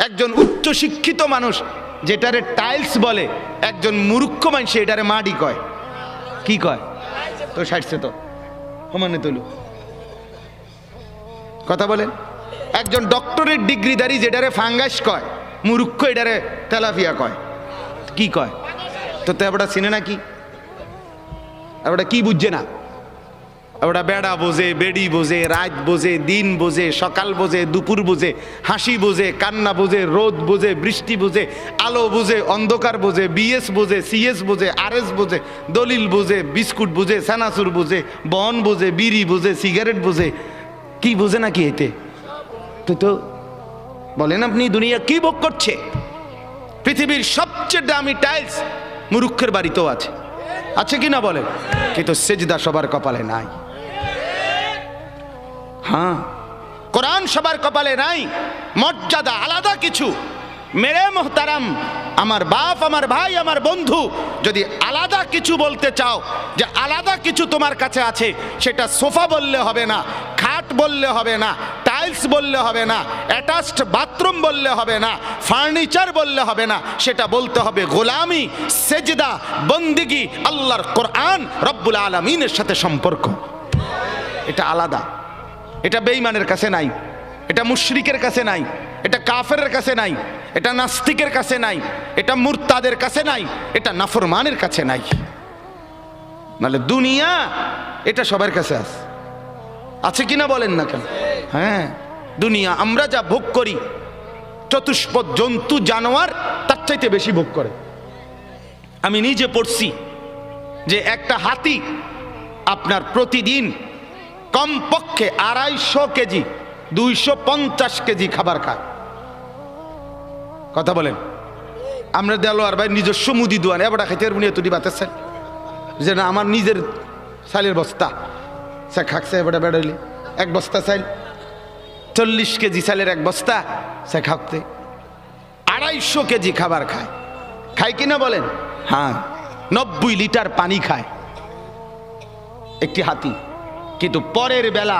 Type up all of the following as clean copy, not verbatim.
একজন উচ্চ শিক্ষিত মানুষ যেটারে টাইলস বলে, একজন মূর্খ মানুষ এটারে মাটি কয়। কি কয়? তো সাইডছে তো সমানে তুলু কথা বলেন। একজন ডক্টরের ডিগ্রিধারী যেটারে ফাঙ্গাস কয়, মূর্খ এটারে তেলাপিয়া কয়। কি কয়? তো ওটা চিনে না কি? ওটা কি বুঝছে না? ওটা বেড়া বোঝে, বেড়ি বোঝে, রাত বোঝে, দিন বোঝে, সকাল বোঝে, দুপুর বোঝে, হাসি বোঝে, কান্না বোঝে, রোদ বোঝে, বৃষ্টি বোঝে, আলো বোঝে, অন্ধকার বোঝে, বিএস বোঝে, সিএস বোঝে, আরএস বোঝে, দলিল বোঝে, বিস্কুট বোঝে, সানাসুর বোঝে, বন বোঝে, বিড়ি বোঝে, সিগারেট বোঝে। কি বোঝে নাকি এতে? তো বলেন আপনি দুনিয়া কি ভোগ করছে? পৃথিবীর সবচেয়ে দামি টাইলস মূর্খের বাড়িতেও আছে, আছে কি না বলেন? কিন্তু সেজদা সবার কপালে নাই। হ্যাঁ, কোরআন সবার কপালে নাই। মর্যাদা আলাদা কিছু। মেরে মোহতারাম, আমার বাপ, আমার ভাই, আমার বন্ধু, যদি আলাদা কিছু বলতে চাও, যে আলাদা কিছু তোমার কাছে আছে, সেটা সোফা বললে হবে না, খাট বললে হবে না, টাইলস বললে হবে না, অ্যাটাচড বাথরুম বললে হবে না, ফার্নিচার বললে হবে না, সেটা বলতে হবে গোলামি, সেজদা, বন্দিগি, আল্লাহর কোরআন, রব্বুল আলামিনের সাথে সম্পর্ক। এটা আলাদা। এটা বেঈমানের কাছে নাই, এটা মুশরিকের কাছে নাই, এটা কাফেরের কাছে নাই, এটা নাস্তিকের কাছে নাই, এটা মুরতাদের কাছে নাই, এটা নাফরমানের কাছে নাই। নাহলে দুনিয়া এটা সবার কাছে আছে, আছে কিনা বলেন না কেন? হ্যাঁ, দুনিয়া আমরা যা ভোগ করি, চতুষ্পদ জন্তু জানোয়ার তার চাইতে বেশি ভোগ করে। আমি নিজে পড়ছি যে একটা হাতি আপনার প্রতিদিন কমপক্ষে 250 কেজি 250 কেজি খাবার খায়। কথা বলেন। আমরা দেলোয়ার ভাই নিজস্ব মুদি দোয়ান এবার খাইতে বুনিয়ে তুই বাতেছেন যে না আমার নিজের চালের বস্তা সে খাকছে এবার বেড়াইলে এক বস্তা চাইল 40 কেজি চালের এক বস্তা সে খাকতে 250 কেজি খাবার খায়। খায় কিনা বলেন? হ্যাঁ, 90 লিটার পানি খায় একটি হাতি। কিন্তু পরের বেলা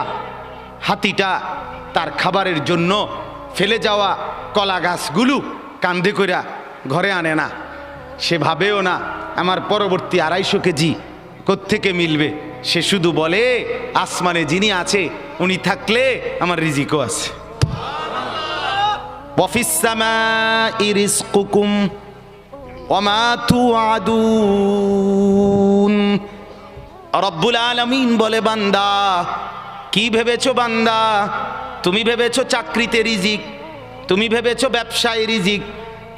হাতিটা তার খাবারের জন্য ফেলে যাওয়া কলা গাছগুলো কান্ধে কইরা ঘরে আনে না। সে ভাবেও না আমার পরবর্তী 250 কেজি কোত্থেকে মিলবে। সে শুধু বলে আসমানে যিনি আছে উনি থাকলে আমার রিজিকও আছে। ওয়াফিস সামাই রিজকুকুম ওয়া মা তুআদুন। রব্বুল আলামিন বলে, বান্দা কি ভেবেছো বান্দা? তুমি ভেবেছো চাকরিতে রিজিক, তুমি ভেবেছো ব্যবসায় রিজিক,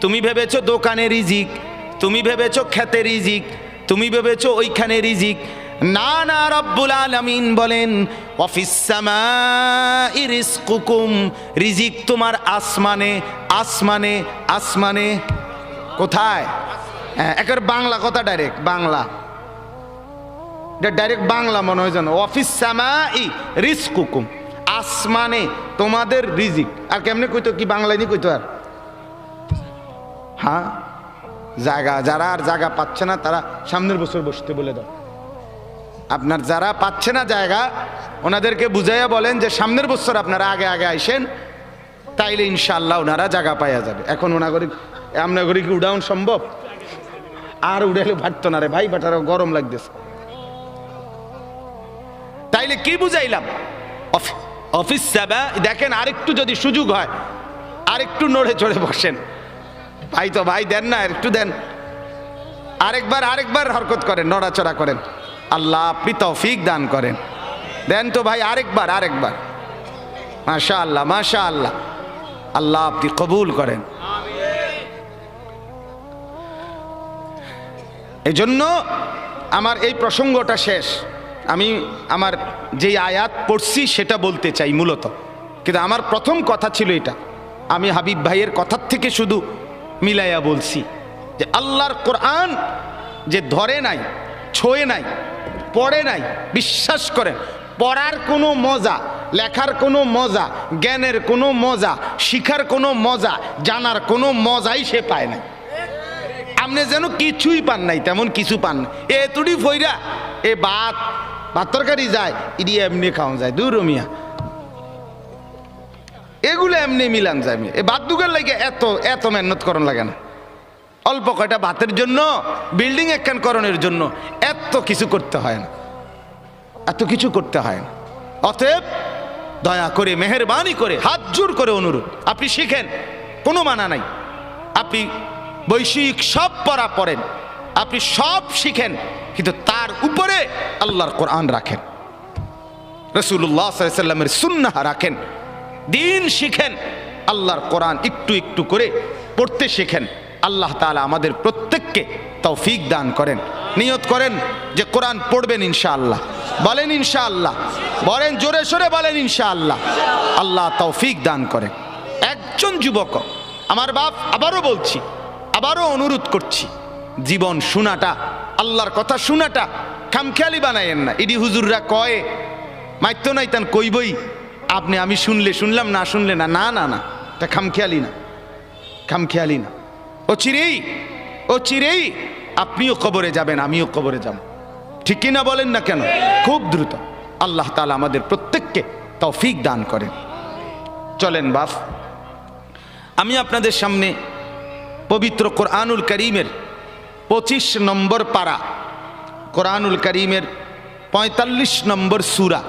তুমি ভেবেছো দোকানে রিজিক, তুমি ভেবেছো খেতে রিজিক, তুমি ভেবেছো ওইখানে রিজিক। না না, রব্বুল আলামিন বলেন ওয়াফিস সামাই রিজকুকুম, রিজিক তোমার আসমানে, আসমানে, আসমানে। কোথায়? একের বাংলা কথা, ডাইরেক্ট বাংলা, ডাইরেক্ট বাংলা মনে হয় যেন। অফিস সামাই রিজকুকুম, আসমানে তোমাদের রিজিক। আর কেমনে কইতো? কি বাংলায় নি কইতো? আর হ্যাঁ, জায়গা যারা আর জায়গা পাচ্ছে না তারা সামনের বছর বসতে বলে দাও। আপনার যারা পাচ্ছে না জায়গা ওনাদেরকে বুঝাইয়া বলেন যে সামনের বছর আপনারা আগে আগে আইসেন, তাইলে ইনশাআল্লাহ ওনারা জায়গা পাইয়া যাবে। এখন ওনাগরি আমনাগরি কি উড়াউন সম্ভব? আর উড়াইলে ভাটতো না রে ভাই, বাটারও গরম লাগতেছে। তাইলে কি বুঝাইলাম? অফিস সাবা। দেখেন আরেকটু যদি সুযোগ হয় আরেকটু নড়ে চড়ে বসেন। ভাই তো ভাই দেন না, একটু দেন। আরেকবার হরকত করেন, নড়াচড়া করেন। আল্লাহ আপনি তৌফিক দান করেন। দেন তো ভাই, আরেকবার। মাশাআল্লাহ, মাশাআল্লাহ, আল্লাহ আপনি কবুল করেন। এই জন্য আমার এই প্রসঙ্গটা শেষ। আমি আমার যেই আয়াত পড়ছি সেটা বলতে চাই মূলত, কিন্তু আমার প্রথম কথা ছিল এটা। আমি হাবিব ভাইয়ের কথার থেকে শুধু মিলাইয়া বলছি যে আল্লাহর কোরআন যে ধরে নাই, ছোঁয়ে নাই, পড়ে নাই, বিশ্বাস করেন পড়ার কোনো মজা, লেখার কোনো মজা, জ্ঞানের কোনো মজা, শিখার কোনো মজা, জানার কোনো মজাই সে পায় না। আপনি যেন কিছুই পান নাই, তেমন কিছু পান না। এ তুড়ি ফইরা এ ভাত তরকারি যায়, ইডি এমনি খাওয়া যায়। দূর মিয়া, এগুলো এমনি মিলান যায়। এ বাদ্যুকের লাগে এত এত মেহনত করন লাগে না। অল্প কয়টা ভাতের জন্য, বিল্ডিং একখান করণের জন্য এত কিছু করতে হয় না, এত কিছু করতে হয় না। অতএব দয়া করে, মেহেরবানি করে, হাত জোর করে অনুরোধ, আপনি শিখেন, কোনো মানা নাই। আপনি বৈষয়িক সব পড়া পড়েন, আপনি সব শিখেন, কিন্তু তার উপরে আল্লাহর কোরআন রাখেন, রাসূলুল্লাহ সাল্লাল্লাহু আলাইহি ওয়াসাল্লামের সুন্নাহ রাখেন, দিন শিখেন, আল্লাহর কোরআন একটু একটু করে পড়তে শেখেন। আল্লাহ তাআলা আমাদের প্রত্যেককে তৌফিক দান করেন। নিয়ত করেন যে কোরআন পড়বেন ইনশাআল্লাহ। বলেন ইনশাআল্লাহ, বলেন জোরে সোরে বলেন ইনশাআল্লাহ। আল্লাহ তৌফিক দান করেন। একজন যুবক, আমার বাপ, আবারও বলছি, আবারও অনুরোধ করছি, জীবন শোনাটা, আল্লাহর কথা শোনাটা খামখেয়ালি বানায়েন না। ইডি হুজুররা কয় মাইতো নাই তান কইবই, আপনি আমি শুনলে শুনলাম, না শুনলে না, না না না, এটা খামখেয়ালি না, খামখেয়ালি না। ও চিরেই আপনিও কবরে যাবেন, আমিও কবরে যাব, ঠিক কিনা বলেন না কেন? খুব দ্রুত। আল্লাহ তাআলা আমাদের প্রত্যেককে তৌফিক দান করেন। চলেন বাপ, আমি আপনাদের সামনে পবিত্র কোরআনুল কারীমের 25 নম্বর পারা, কোরআনুল কারীমের 45 নম্বর সূরা,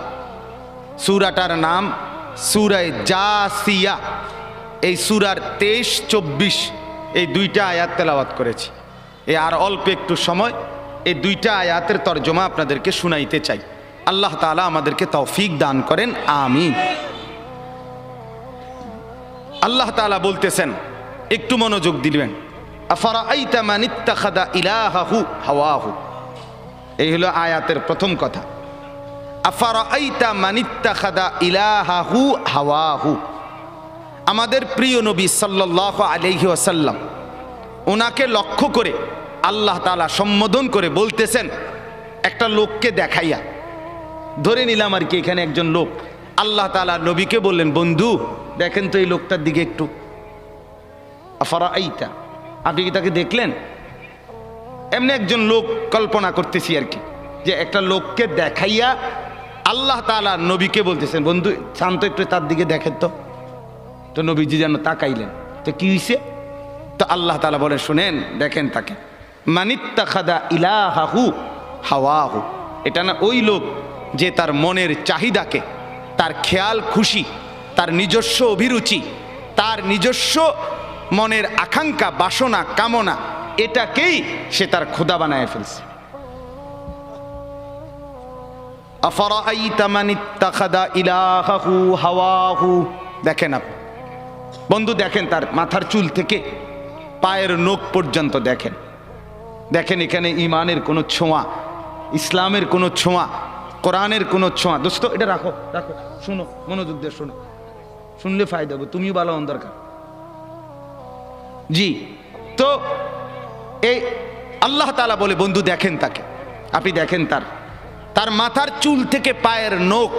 সূরাটার নাম সূরা জাসিয়া। এই সূরার 23-24 এই দুইটা আয়াত তেলাওয়াত করেছি। আর অল্প একটু সময় এই দুইটা আয়াতের তরজমা আপনাদেরকে শুনাইতে চাই। আল্লাহ তাআলা আমাদেরকে তৌফিক দান করেন, আমিন। আল্লাহ তাআলা বলতেছেন, একটু মনোযোগ দিবেন, আফারাআইতা মান ইত্তাখাযা ইলাহাহু হাওয়াহু। এই হলো আয়াতের প্রথম কথা। আফারাআইতা মান ইত্তাখাযা ইলাহাহু হাওয়াহু। আমাদের প্রিয় নবী সাল্লাল্লাহু আলাইহি ওয়াসাল্লাম, ওনাকে লক্ষ্য করে আল্লাহ তাআলা সম্বোধন করে বলতেছেন, একটা লোককে দেখাইয়া, ধরে নিলাম আর কি এখানে একজন লোক, আল্লাহ তাআলা নবীকে বললেন, বন্ধু দেখেন তো এই লোকটার দিকে একটু। আফারাআইতা, আপনি কি তাকে দেখলেন? এমনি একজন লোক কল্পনা করতেছি আর কি, যে একটা লোককে দেখাইয়া আল্লাহ তাআলা নবীকে বলতেছেন, বন্ধু শান্ত একটু তার দিকে দেখেন তো। তো নবীজি যেন তাকাইলেন, তো কি হইছে? তো আল্লাহ তাআলা বলে, শুনেন, দেখেন তাকে, মানিত্তাখাযা ইলাহাহু হাওয়াহু। এটা না ওই লোক যে তার মনের চাহিদাকে, তার খেয়াল খুশি, তার নিজস্ব অভিরুচি, তার নিজস্ব মনের আকাঙ্ক্ষা, বাসনা, কামনা, এটাকেই সে তার খোদা বানায় ফেলছে। আফারাআইতা মান ইত্তাখাযা ইলাহাহু হাওয়াহু। দেখেন আপনি বন্ধু, দেখেন তার মাথার চুল থেকে পায়ের নখ পর্যন্ত দেখেন, দেখেন এখানে ইমানের কোনো ছোঁয়া, ইসলামের কোনো ছোঁয়া, কোরআনের কোনো ছোঁয়া। দোস্ত এটা রাখো, রাখো, শুনো, মনোযোগ দিয়ে শোনো, শুনলে ফায়দা হবে, তুমিও ভালো হন দরকার। জি, তো এই আল্লাহ তাআলা বলে, বন্ধু দেখেন তাকে, আপনি দেখেন তার মাথার চুল থেকে পায়ের নখ,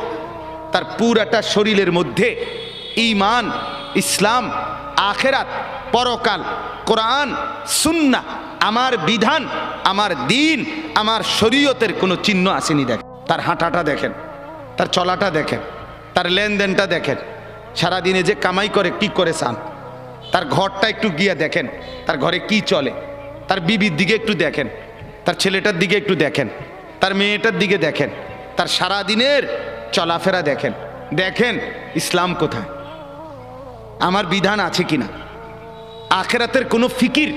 তার পুরাটা শরীরের মধ্যে ঈমান, ইসলাম, আখিরাত, পরকাল, কোরআন, সুন্নাহ, আমার বিধান, আমার দিন, আমার শরীয়তের কোনো চিহ্ন আসেনি। দেখেন তার হাঁটাটা দেখেন, তার চলাটা দেখেন, তার লেনদেনটা দেখেন, সারাদিনে যে কামাই করে কি করে চান, তার ঘরটা একটু গিয়ে দেখেন, তার ঘরে কি চলে, তার বিবির দিকে একটু দেখেন, তার ছেলেটার দিকে একটু দেখেন, তার মেয়েটার দিকে দেখেন, তার সারাদিনের চলাফেরা দেখেন, দেখেন ইসলাম কোথায়, আমার বিধান আছে কিনা, আখিরাতের কোনো ফিকির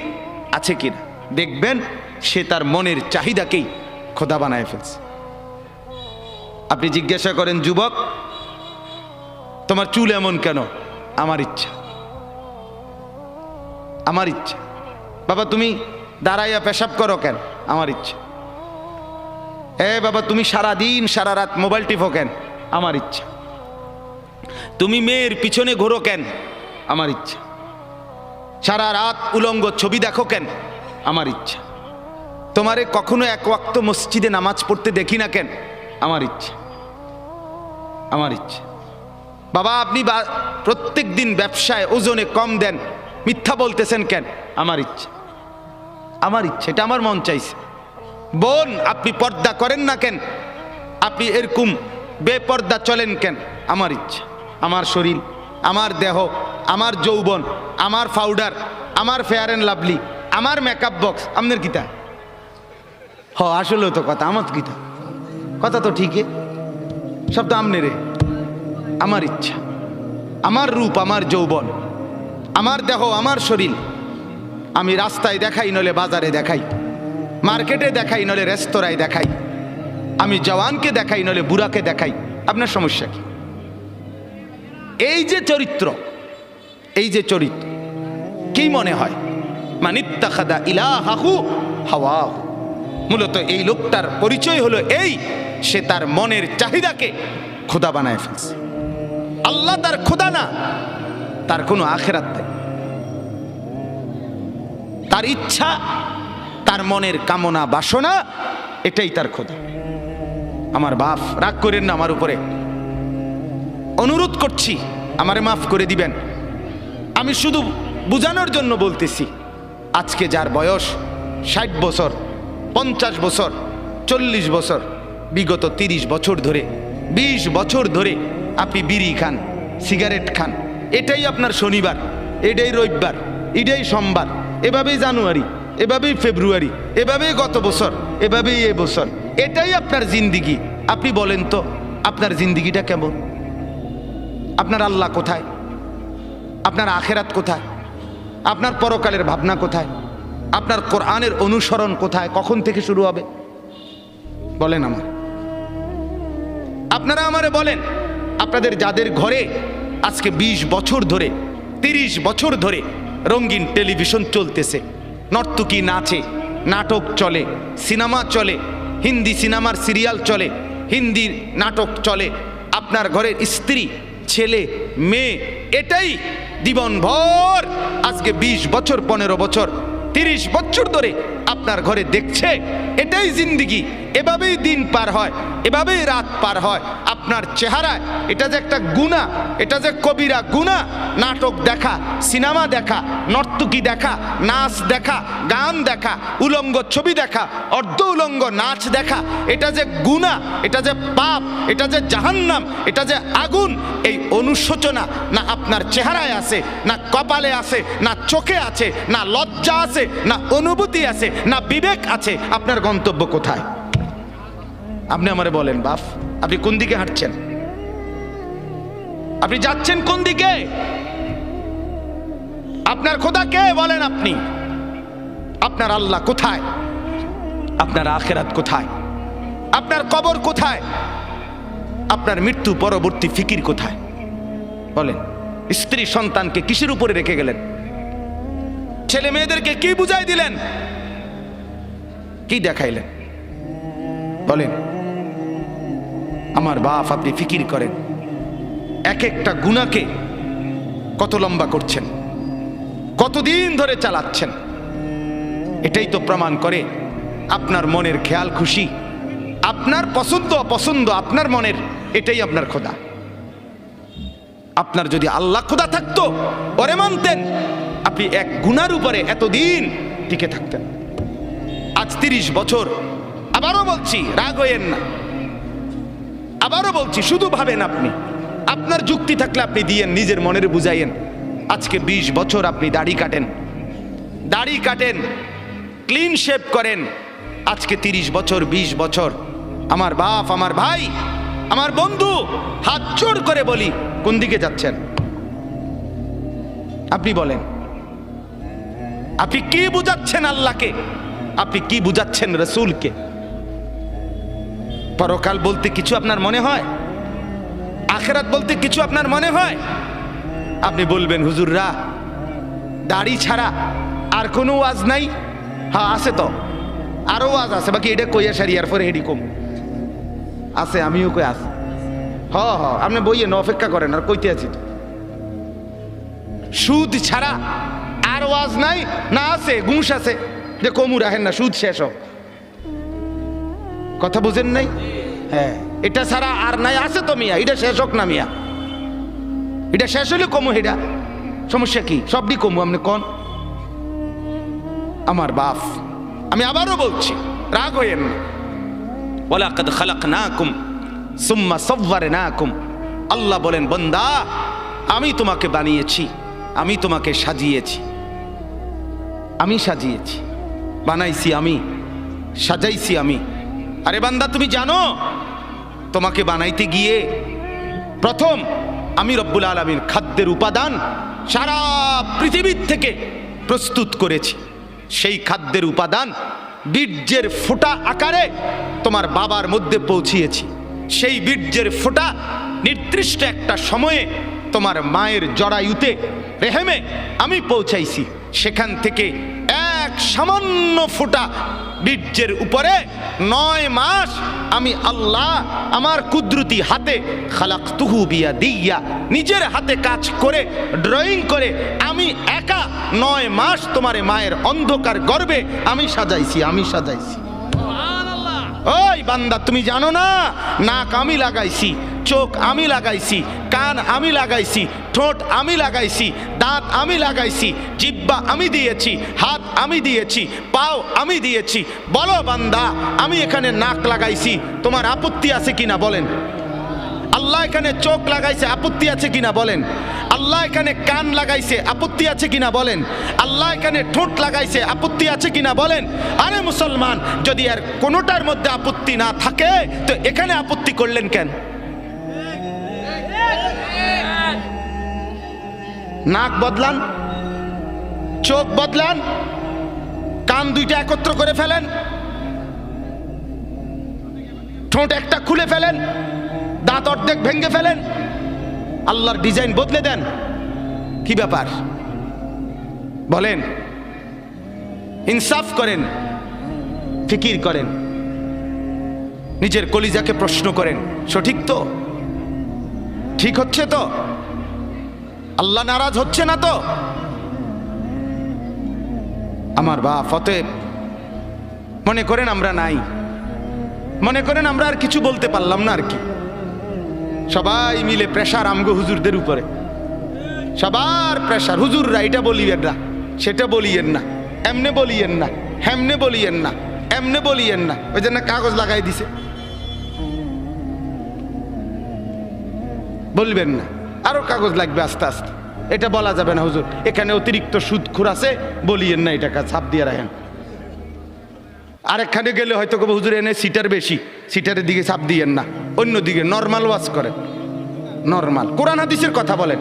আছে কিনা। দেখবেন সে তার মনের চাহিদাকেই খোদা বানায় ফেলছে। আপনি জিজ্ঞাসা করেন, যুবক তোমার চুল এমন কেন? আমার ইচ্ছা, আমার ইচ্ছা। বাবা তুমি দাঁড়াইয়া পেশাব করো কেন? আমার ইচ্ছা। বাবা তুমি সারা দিন সারা রাত মোবাইল টিপো কেন? আমার ইচ্ছা। তুমি মেয়ের পিছনে ঘোরো কেন? আমার ইচ্ছা। সারা রাত উলঙ্গ ছবি দেখো কেন? আমার ইচ্ছা। তোমারে কখনো এক ওয়াক্ত মসজিদে নামাজ পড়তে দেখি না কেন? আমার ইচ্ছা, আমার ইচ্ছা। বাবা আপনি প্রত্যেক দিন ব্যবসায় ওজনে কম দেন, মিথ্যা বলতেছেন কেন? আমার ইচ্ছা, আমার ইচ্ছা, এটা আমার মন চাইছে। বোন আপনি পর্দা করেন না কেন? আপনি এরকম বেপর্দা চলেন কেন? আমার ইচ্ছা, আমার শরীর, আমার দেহ, আমার যৌবন, আমার পাউডার, আমার ফেয়ার অ্যান্ড লাভলি, আমার মেকআপ বক্স আপনার কিতা? আসলেও তো কথা আমার কিতা, কথা তো ঠিকই, সব তো আমনে রে। আমার ইচ্ছা, আমার রূপ, আমার যৌবন, আমার দেহ, আমার শরীর, আমি রাস্তায় দেখাই নলে বাজারে দেখাই, মার্কেটে দেখাই নলে রেস্তোরাঁয় দেখাই, আমি জওয়ানকে দেখাই নলে বুড়াকে দেখাই, আপনার সমস্যা কি? এই যে চরিত্র, এই যে চরিত্র, কি মনে হয়? মানিত্তাখাদা ইলাহাহু হাওয়াহু, মূলত এই লোকটার পরিচয় হলো এই, সে তার মনের চাহিদাকে খোদা বানায় ফেলছে। আল্লাহ তার খোদা না, তার কোনো আখেরাত নাই। তার ইচ্ছা, তার মনের কামনা বাসনা, এটাই তার খোদা। আমার বাপ, রাগ করেন না আমার উপরে, অনুরোধ করছি আমারে মাফ করে দিবেন। আমি শুধু বুঝানোর জন্য বলতেছি, আজকে যার বয়স 60 বছর, 50 বছর, 40 বছর, বিগত 30 বছর ধরে, 20 বছর ধরে আপনি বিড়ি খান, সিগারেট খান, এটাই আপনার শনিবার, এটাই রবিবার, এটাই সোমবার, এভাবেই জানুয়ারি, এভাবেই ফেব্রুয়ারি, এভাবেই গত বছর, এভাবেই এ বছর, এটাই আপনার জিন্দিগি। আপনি বলেন তো আপনার জিন্দিগিটা কেমন? আপনার আল্লাহ কোথায়? আপনার আখেরাত কোথায়? আপনার পরকালের ভাবনা কোথায়? আপনার কোরআনের অনুসরণ কোথায়? কখন থেকে শুরু হবে বলেন আমার? আপনারা আমারে বলেন, আপনাদের যাদের ঘরে আজকে 20 বছর ধরে, 30 বছর ধরে রঙিন টেলিভিশন চলতেছে, নর্তকী নাচে, নাটক চলে, সিনেমা চলে, হিন্দি সিনেমার সিরিয়াল চলে, হিন্দি নাটক চলে, আপনার ঘরের স্ত্রী, ছেলে, মেয়ে, এটাই জীবনভর আজকে 20 বছর, 15 বছর, 30 বছর ধরে আপনার ঘরে দেখছে, এটাই জিন্দিগি। এভাবেই দিন পার হয়, এভাবেই রাত পার হয়। আপনার চেহারায় এটা যে একটা গুনাহ, এটা যে কবিরা গুনাহ, নাটক দেখা, সিনেমা দেখা, নর্তকী দেখা, নাচ দেখা, গান দেখা, উলঙ্গ ছবি দেখা, অর্ধ উলঙ্গ নাচ দেখা, এটা যে গুনাহ, এটা যে পাপ, এটা যে জাহান্নাম, এটা যে আগুন, এই অনুশোচনা না আপনার চেহারায় আছে, না কপালে আছে, না চোখে আছে, না লজ্জা আছে, না অনুভূতি আছে, না বিবেক আছে। আপনার গন্তব্য কোথায়? আপনি আমারে বলেন বাপ, আপনি কোন দিকে হাঁটছেন? আপনি যাচ্ছেন কোন দিকে? আপনার খোদা কে বলেন আপনি? আপনার আল্লাহ কোথায়? আপনার আখিরাত কোথায়? আপনার কবর কোথায়? আপনার মৃত্যু পরবর্তী ফিকির কোথায় বলেন? স্ত্রী সন্তানকে কিসের উপরে রেখে গেলেন? ছেলে মেয়েদেরকে কি বুঝাই দিলেন? কি দেখাইলেন বলেন? আমার বাপ, আপনি ফিকির করেন, এক একটা গুনাহকে কত লম্বা করছেন, কতদিন ধরে চালাচ্ছেন। এটাই তো প্রমাণ করে আপনার মনের খেয়াল খুশি, আপনার পছন্দ অপছন্দ, আপনার মনের, এটাই আপনার খোদা। আপনার যদি আল্লাহ খোদা থাকতো, ওরে মানতেন, আপনি এক গুনার উপরে এতদিন টিকে থাকতেন। আজ 30 বছর, আবারও বলছি, রাগ হইয়েন না, আবারও বলছি, শুধু ভাবেন আপনি, আপনার যুক্তি থাকলে আপনি দিয়েন, নিজের মনের বুঝাইয়েন। আজকে 20 বছর আপনি দাড়ি কাটেন, ক্লিন শেভ করেন, আজকে 30 বছর, 20 বছর। আমার বাপ, আমার ভাই, আমার বন্ধু, হাত জোড় করে বলি, কোন দিকে যাচ্ছেন আপনি বলেন? আপনি কি বুঝাচ্ছেন আল্লাহকে? আপনি কি বুঝাচ্ছেন রাসূলকে? পরকাল বলতে কিছু আপনার মনে হয়? আখিরাত বলতে কিছু আপনার মনে হয়? আপনি বলবেন, হুজুররা দাড়ি ছাড়া আর কোনো ওয়াজ নাই? হ্যাঁ আছে তো, আরো ওয়াজ আছে, বাকি এটা কইয়া সারিয়ার পরে হেডি কম আছে, আমিও কই আছি। হ আপনি বইয়েন, অপেক্ষা করেন, আর কইতে আছি তো। সুদ ছাড়া আর ওয়াজ নাই? না আছে, ঘুষ আছে, যে কমু রাখেন না, সুদ শেষ হোক। কথা বুঝেন নাই? হ্যাঁ, এটা ছাড়া আর নাই, আছে তো মিয়া, এটা শেষ হোক না মিয়া, এটা শেষ হলে কমু, এটা সমস্যা কি? সবই কমু, আপনি কোন? আমার বাপ, আমি আবারও বলছি, রাগ হইয়েন না। ওয়ালাকাদ খালাকনাকুম সুম্মা সাওয়ারনাকুম। আল্লাহ বলেন, বান্দা আমি তোমাকে বানিয়েছি, আমি তোমাকে সাজিয়েছি, আমি সাজিয়েছি, বানাইছি আমি, সাজাইছি আমি। আরে বান্দা, তুমি জানো তোমাকে বানাইতে গিয়ে প্রথম আমি রব্বুল আলামিন খাদ্যের উপাদান সারা পৃথিবীর থেকে প্রস্তুত করেছি। সেই খাদ্যের উপাদান বীর্যের ফোঁটা আকারে তোমার বাবার মধ্যে পৌঁছিয়েছি। সেই বীর্যের ফোঁটা নির্দিষ্ট একটা সময়ে তোমার মায়ের জরায়ুতে, রেহেমে আমি পৌঁছাইছি। সেখান থেকে এক সামান্য ফোঁটা বীর্যের উপরে 9 মাস আমি আল্লাহ আমার কুদরতি হাতে খালাকতুহু বিয়াদিয়া, নিজের হাতে কাজ করে ড্রয়িং করে আমি একা 9 মাস তোমার মায়ের অন্ধকার গর্ভে আমি সাজাইছি, আমি সাজাইছি। ওই বান্দা, তুমি জানো না নাক আমি লাগাইছি, চোখ আমি লাগাইছি, কান আমি লাগাইছি, ঠোঁট আমি লাগাইছি, দাঁত আমি লাগাইছি, জিহ্বা আমি দিয়েছি, হাত আমি দিয়েছি, পাও আমি দিয়েছি। বলো বান্দা, আমি এখানে নাক লাগাইছি, তোমার আপত্তি আছে কিনা বলেন? আল্লাহ এখানে চোখ লাগাইছে, আপত্তি আছে কিনা বলেন? আল্লাহ এখানে কান লাগাইছে, আপত্তি আছে কিনা বলেন? আল্লাহ এখানে ঠোঁট লাগাইছে, আপত্তি আছে কিনা বলেন? আরে মুসলমান, যদি আর কোনোটার মধ্যে আপত্তি না থাকে তো এখানে আপত্তি করলেন কেন? নাক বদলান, চোখ বদলান, কান দুইটা একত্র করে ফেলেন, ঠোঁট একটা খুলে ফেলেন, দাঁত অর্ধেক ভেঙে ফেলেন, আল্লাহর ডিজাইন বদলে দেন। কি ব্যাপার বলেন? ইনসাফ করেন, ফিকির করেন, নিজের কলিজাকে প্রশ্ন করেন, সঠিক তো? ঠিক হচ্ছে তো? আল্লাহ নারাজ হচ্ছে না তো? আমার বাপ, অতএব মনে করেন আমরা নাই, মনে করেন আমরা আর কিছু বলতে পারলাম না আর কি। সবাই মিলে প্রেশার আমগো হুজুরদের উপরে, সবার প্রেশার। হুজুররা এটা বলিয়েন না, সেটা বলিয়েন না, এমনে বলিয়েন না, হেমনে বলিয়েন না, এমনে বলিয়েন না। ওই জন্য কাগজ লাগাই দিছে, বলবেন না, আরো কাগজ লাগবে আস্তে আস্তে। এটা বলা যাবে না হুজুর, এখানে অতিরিক্ত সুদখোর আছে, বলিয়েন না, এটা ছাপ দিয়ে রাখেন। আরেকখানে গেলে হয়তো কবে হুজুর এনে সিটার বেশি, সিটারের দিকে ছাপ দিয়েন না, অন্যদিকে নর্মাল ওয়াজ করেন। নর্মাল কোরআন হাদিসের কথা বলেন,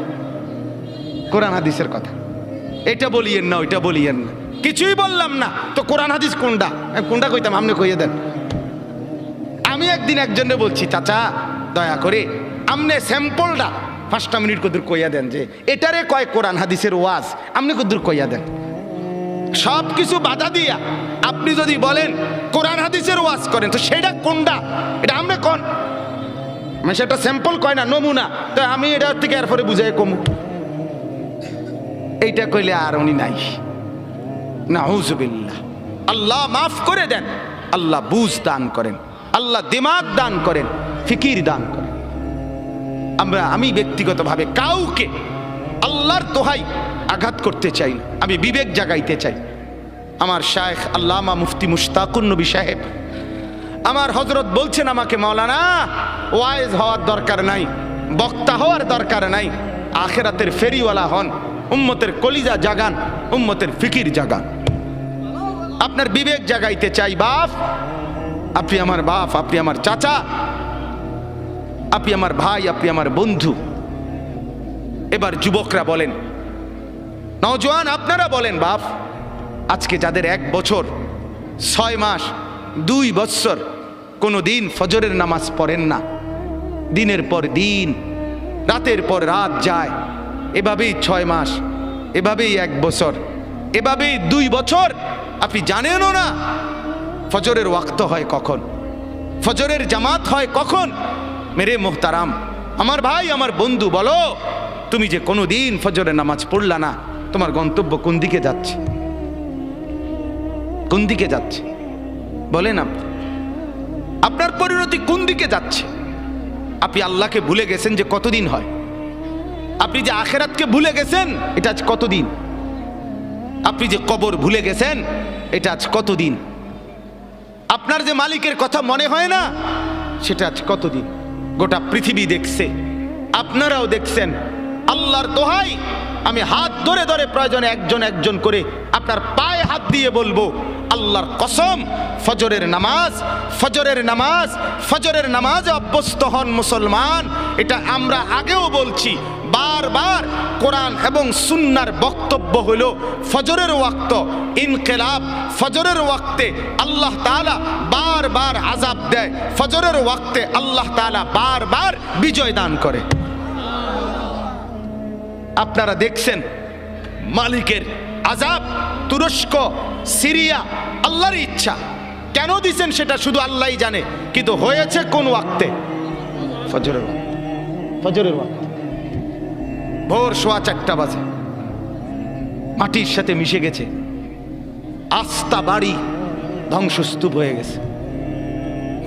কোরআন হাদিসের কথা। এটা বলিয়েন না, ওইটা বলিয়েন না। কিছুই বললাম না তো কোরআন হাদিস কোনটা? কোনটা কইতাম, আপনি কইয়ে দেন। আমি একদিন একজনে বলছি, চাচা দয়া করে আপনি স্যাম্পলটা 5টা মিনিট কদূর কইয়া দেন, যে এটারে কয় কোরআন হাদিসের ওয়াজ, আপনি কদূর কইয়া দেন। সব কিছু বাধা দিয়া আপনি যদি বলেন কোরআন হাদিসের ওয়াজ করেন, তো সেটা কোনটা? এটা আমরা কোন মানে সেটা স্যাম্পল কয় না, নমুনা। তো আমি এটা থেকে এরপরে বুঝাই কমু, এইটা কইলে আর উনি নাই। নাউযুবিল্লাহ। আল্লাহ মাফ করে দেন, আল্লাহ বুঝ দান করেন, আল্লাহ দিমাগ দান করেন, ফিকির দান করেন। আমি ব্যক্তিগতভাবে কাউকে আল্লাহর দোহাই আঘাত করতে চাই না, আমি বিবেক জাগাইতে চাই। আমার শায়েখ আল্লামা মুফতি মুশতাকুন নবী সাহেব, আমার হযরত বলছেন আমাকে, মাওলানা ওয়াইজ হওয়ার দরকার নাই, বক্তা হওয়ার দরকার নাই, আখিরাতের ফেরিওয়ালা হন, উম্মতের কলিজা জাগান, উম্মতের ফিকির জাগান। আপনার বিবেক জাগাইতে চাই। বাপ, আপনি আমার বাপ, আপনি আমার চাচা, আপনি আমার ভাই, আপনি আমার বন্ধু। এবার যুবকরা বলেন, নওজোয়ান আপনারা বলেন, বাপ আজকে যাদের 1 বছর 6 মাস 2 বছর কোনো দিন ফজরের নামাজ পড়েন না, দিনের পর দিন রাতের পর রাত যায়, এভাবেই 6 মাস, এভাবেই 1 বছর, এভাবেই 2 বছর, আপনি জানেনও না ফজরের ওয়াক্ত হয় কখন, ফজরের জামাত হয় কখন। মেরে মোহতারাম, আমার ভাই, আমার বন্ধু, বলো তুমি যে কোনো দিন ফজরের নামাজ পড়লা না, তোমার গন্তব্য কোন দিকে যাচ্ছে? কোন দিকে যাচ্ছে বলেন? আপনার পরিণতি কোন দিকে যাচ্ছে? আপনি আল্লাহকে ভুলে গেছেন যে কতদিন হয়, আপনি যে আখেরাতকে ভুলে গেছেন এটা আজ কতদিন, আপনি যে কবর ভুলে গেছেন এটা আজ কতদিন, আপনার যে মালিকের কথা মনে হয় না সেটা আজ কতদিন। গোটা পৃথিবী দেখছে, আপনারাও দেখছেন, আল্লাহর দোহাই, আমি হাত ধরে ধরে প্রয়োজনে একজন একজন করে আপনার পায়ে হাত দিয়ে বলবো, আল্লাহর কসম, ফজরের নামাজ, ফজরের নামাজ, ফজরের নামাজে অভ্যস্ত হন মুসলমান। এটা আমরা আগেও বলছি বারবার। কোরআন এবং সুন্নাহর বক্তব্য হলো ফজরের ওয়াক্ত ইনকিলাব, ফজরের ওয়াক্তে আল্লাহ তাআলা বারবার আযাব দেয়, ফজরের ওয়াক্তে আল্লাহ তাআলা বারবার বিজয় দান করে। আপনারা দেখছেন মালিকের আযাব, তুরস্ক, সিরিয়া, আল্লাহর ইচ্ছা। কেন দিছেন সেটা শুধু আল্লাহই জানে, কিন্তু হয়েছে কোন ওয়াক্তে? ফজরের ওয়াক্তে। ফজরের ওয়াক্তে ভোর 4:15 বাজে, মাটির সাথে মিশে গেছে, আস্থা বাড়ি ধ্বংসস্তূপ হয়ে গেছে,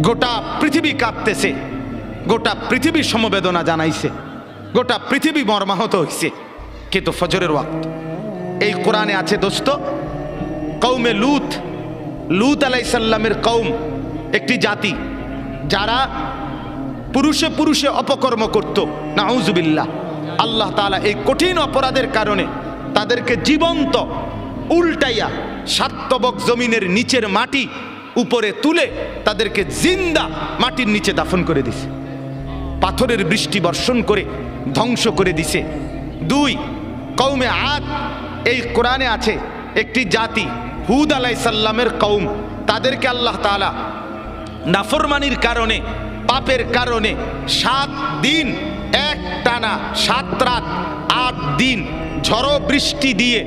গোটা পৃথিবী কাঁপতেছে, গোটা পৃথিবী সমবেদনা জানাইছে, গোটা পৃথিবী মর্মাহত হয়েছে, কিন্তু ফজরের ওয়াক্ত। এই কোরআনে আছে দোস্ত, কওমে লূত, লূত আলাইহিস সালামের কওম একটি জাতি যারা পুরুষে পুরুষে অপকর্ম করত, নাউজুবিল্লাহ। আল্লাহ তাআলা এই কঠিন অপরাধের কারণে তাদেরকে জীবন্ত উল্টাইয়া সাতবক জমিনের নিচের মাটি উপরে তুলে তাদেরকে জিন্দা মাটির নিচে দাফন করে দিছে, পাথরের বৃষ্টি বর্ষণ করে ধ্বংস করে দিছে। 2, কওমে আদ, এই কোরআনে আছে একটি জাতি, হুদ আলাইহিস সালামের কওম, তাদেরকে আল্লাহ তাআলা নাফরমানির কারণে, পাপের কারণে 7 দিন এক টানা 7 রাত 8 দিন ঝড়ো বৃষ্টি দিয়ে,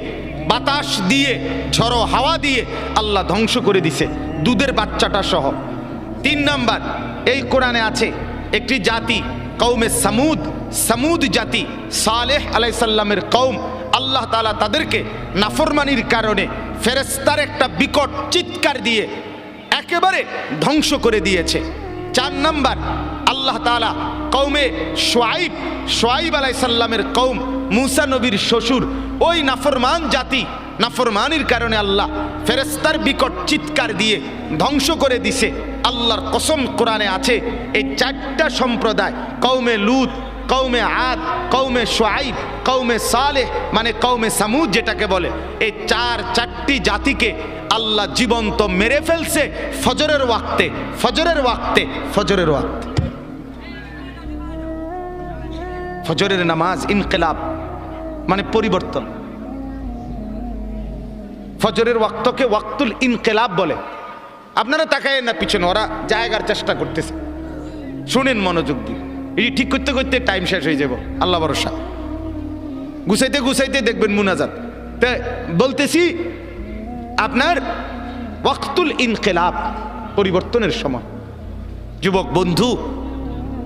বাতাস দিয়ে, ঝড়ো হাওয়া দিয়ে আল্লাহ ধ্বংস করে দিছে, দুধের বাচ্চাটা সহ। 3 নাম্বার, এই কোরআনে আছে একটি জাতি, কওমে সামুদ, সামুদ জাতি, সালেহ আলাইহিস সালামের কওম, আল্লাহ তাআলা তাদেরকে নাফরমানির কারণে ফেরেশতার একটা বিকট চিৎকার দিয়ে একেবারে ধ্বংস করে দিয়েছে। 4 নাম্বার, আল্লাহ তাআলা কওমে শুআইব, শুআইব আলাইহিস সালামের কওম, মূসা নবীর শ্বশুর, ওই নাফরমান জাতি, নাফরমানির কারণে আল্লাহ ফেরেশতার বিকট চিৎকার দিয়ে ধ্বংস করে দিছে। আল্লাহর কসম, কোরআনে আছে এই 4টা সম্প্রদায়, কওমে লূত, কওমে আদ, কওমে শুআইব, কওমে সালেহ, মানে কওমে সামুদ যেটাকে বলে, এই 4টি জাতিকে আল্লাহ জীবন্ত মেরে ফেলছে ফজরের ওয়াক্তে, ফজরের ওয়াক্তে, ফজরের ওয়াক্তে। ফজরের নামাজ ইনকিলাব মানে পরিবর্তন। ফজরের ওয়াক্তকে ওয়াক্তুল ইনকিলাব বলে। আপনারা তাকায় না পিছনে, ওরা জায়গার চেষ্টা করতেছে, শুনেন মনোযোগ দিয়ে। এই ঠিক করতে করতে টাইম শেষ হয়ে যাব, আল্লাহ ভরসা। গুছাইতে গুছাইতে দেখবেন মুনাজাত। তা বলতেছি আপনার ওয়াক্তুল ইনকিলাব, পরিবর্তনের সময়। যুবক বন্ধু,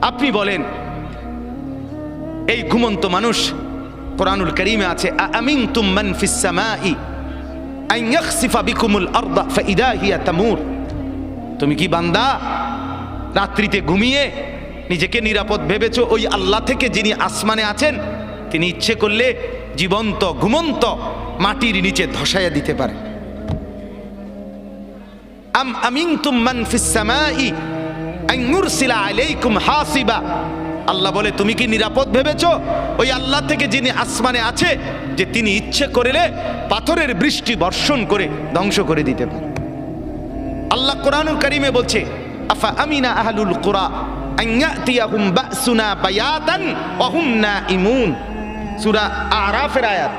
আপনি বলেন, এই ঘুমন্ত মানুষ, কোরআনুল কারীমে আছে, আমিনতুম মান ফিস সামাই আন ইয়াখসিফা বিকুমুল আরদা ফাইদা হিয়া তামুর। তুমি কি বান্দা রাত্রিতে ঘুমিয়ে নিজেকে নিরাপদ ভেবেছো ওই আল্লাহ থেকে যিনি আসমানে আছেন, তিনি ইচ্ছে করলে জীবন্ত ঘুমন্ত মাটির নিচে ধসাইয়া দিতে পারে। আম আমিনতুম মান ফিস সামাই আন ইউরসিলা আলাইকুম হাসিবা। আল্লাহ বলে, তুমি কি নিরাপদ ভেবেছো ওই আল্লাহ থেকে যিনি আসমানে আছে, যে তিনি ইচ্ছে করলে পাথরের বৃষ্টি বর্ষণ করে ধ্বংস করে দিতে পারে। আল্লাহ কোরআনুল কারীমে বলছে, আফা আমিনা আহলুল কুরা আন ইয়াতিয়াহুম বাসুনা বায়াতান ওয়া হুম নাইমুন। সূরা আরাফের আয়াত।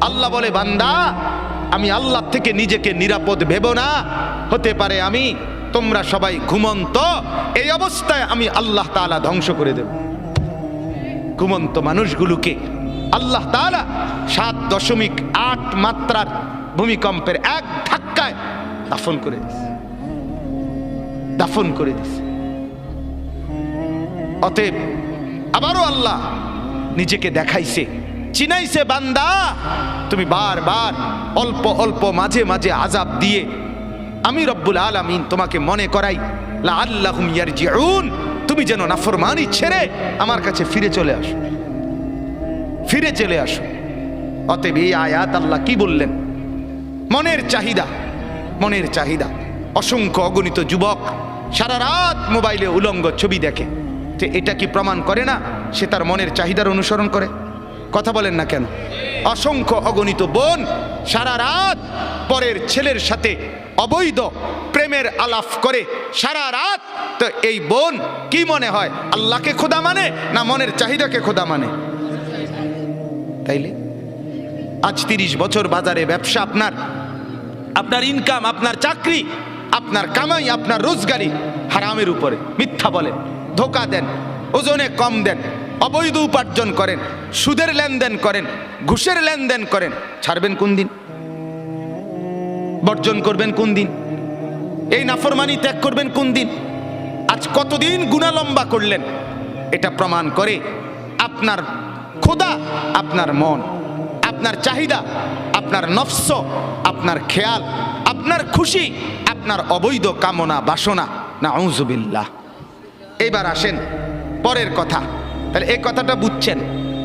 আল্লাহ বলে, বান্দা, আমি আল্লাহ থেকে নিজেকে নিরাপদ ভেবো না, হতে পারে আমি, তোমরা সবাই ঘুমন্ত, এই অবস্থায় আমি আল্লাহ তাআলা ধ্বংস করে দেব। ঘুমন্ত মানুষগুলোকে আল্লাহ তাআলা 7.8 মাত্রার ভূমিকম্পের এক ধাক্কায় দাফন করে দিয়েছে, দাফন করে দিয়েছে। অতএব আবারও আল্লাহ নিজেকে দেখাইছে, চিনাইছে, বান্দা তুমি বারবার অল্প অল্প মাঝে মাঝে আযাব দিয়ে আমি রব্বুল আলামিন তোমাকে মনে করাই, লাআল্লাহুম ইয়ারজিউন, তুমি যেন নাফরমানি ছেড়ে আমার কাছে ফিরে চলে আসো, ফিরে চলে আসো। অতএব এই আয়াত আল্লাহ কি বললেন? মনের চাহিদা, মনের চাহিদা। অসংখ্য অগণিত যুবক সারা রাত মোবাইলে উলঙ্গ ছবি দেখে, যে এটা কি প্রমাণ করে না সে তার মনের চাহিদার অনুসরণ করে? কথা বলেন না কেন? অসংখ্য অগণিত বোন সারা রাত পরের ছেলের সাথে অবৈধ প্রেমের আলাপ করে সারা রাত। তো এই বোন কি মনে হয় আল্লাহকে খোদা মানে না মনের চাহিদাকে খোদা মানে? তাইলে আজ 30 বছর বাজারে ব্যবসা, আপনার ইনকাম, আপনার চাকরি, আপনার কামাই, আপনার রোজগারি হারামের উপরে। মিথ্যা বলেন, ধোকা দেন, ওজনে কম দেন, অবৈধ উপার্জন করেন, সুদের লেনদেন করেন, ঘুষের লেনদেন করেন। ছাড়বেন কোন দিন? বর্জন করবেন কোন দিন? এই নাফরমানি ত্যাগ করবেন কোন দিন? আজ কতদিন গুনাহ লম্বা করলেন? এটা প্রমাণ করে আপনার খোদা আপনার মন, আপনার চাহিদা, আপনার নফস, আপনার খেয়াল, আপনার খুশি, আপনার অবৈধ কামনা বাসনা। নাউযুবিল্লাহ। এবার আসেন পরের কথা। তাহলে এই কথাটা বুঝছেন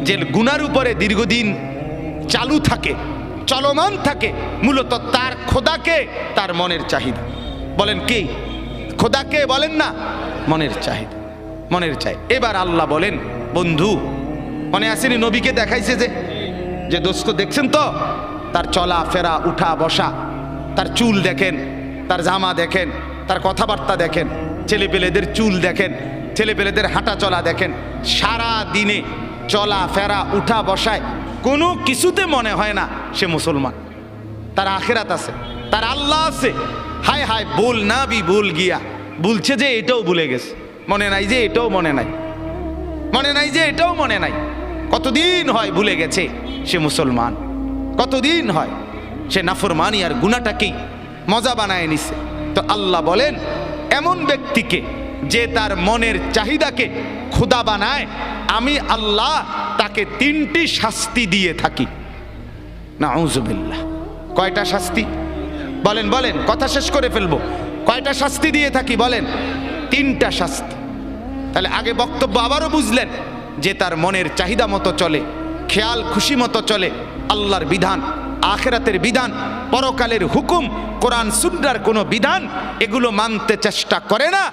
যে গুনার উপরে দীর্ঘদিন চালু থাকে, চলমান থাকে, মূলত তার খোদাকে তার মনের চাহিদা। বলেন কি? খোদাকে বলেন না, মনের চাহিদা, মনের চাই। এবার আল্লাহ বলেন, বন্ধু মনে আসেনি নবীকে দেখাইছে যে দোস্ত দেখছেন তো তার চলা ফেরা, উঠা বসা, তার চুল দেখেন, তার জামা দেখেন, তার কথাবার্তা দেখেন, ছেলেপেলেদের চুল দেখেন, ছেলেপেলেদের হাঁটা চলা দেখেন। সারা দিনে চলা ফেরা, উঠা বসায় কোনো কিছুতে মনে হয় না সে মুসলমান। তার আখিরাত আছে, তার আল্লাহ আছে। হায় হায় বল না বি ভুল গিয়া, বলছে যে এটাও ভুলে গেছে, মনে নাই যে এটাও মনে নাই, মনে নাই যে এটাও মনে নাই। কতদিন হয় ভুলে গেছে সে মুসলমান, কতদিন হয় সে নাফরমানি আর গুনাহটাকেই মজা বানায় নিছে। তো আল্লাহ বলেন এমন ব্যক্তিকে যে তার মনের চাহিদাকে খোদা বানায়, আমি আল্লাহ তাকে 3টি শাস্তি দিয়ে থাকি। নাউযুবিল্লাহ। কয়টা শাস্তি? বলেন বলেন, কথা শেষ করে ফেলবো। কয়টা শাস্তি দিয়ে থাকি বলেন? 3টা শাস্তি। তাহলে আগে বক্তব্য আবারও বুঝলেন যে তার মনের চাহিদা মতো চলে, খেয়াল খুশি মতো চলে, আল্লাহর বিধান, আখিরাতের বিধান, পরকালের হুকুম, কোরআন সুন্নাহর কোনো বিধান এগুলো মানতে চেষ্টা করে না।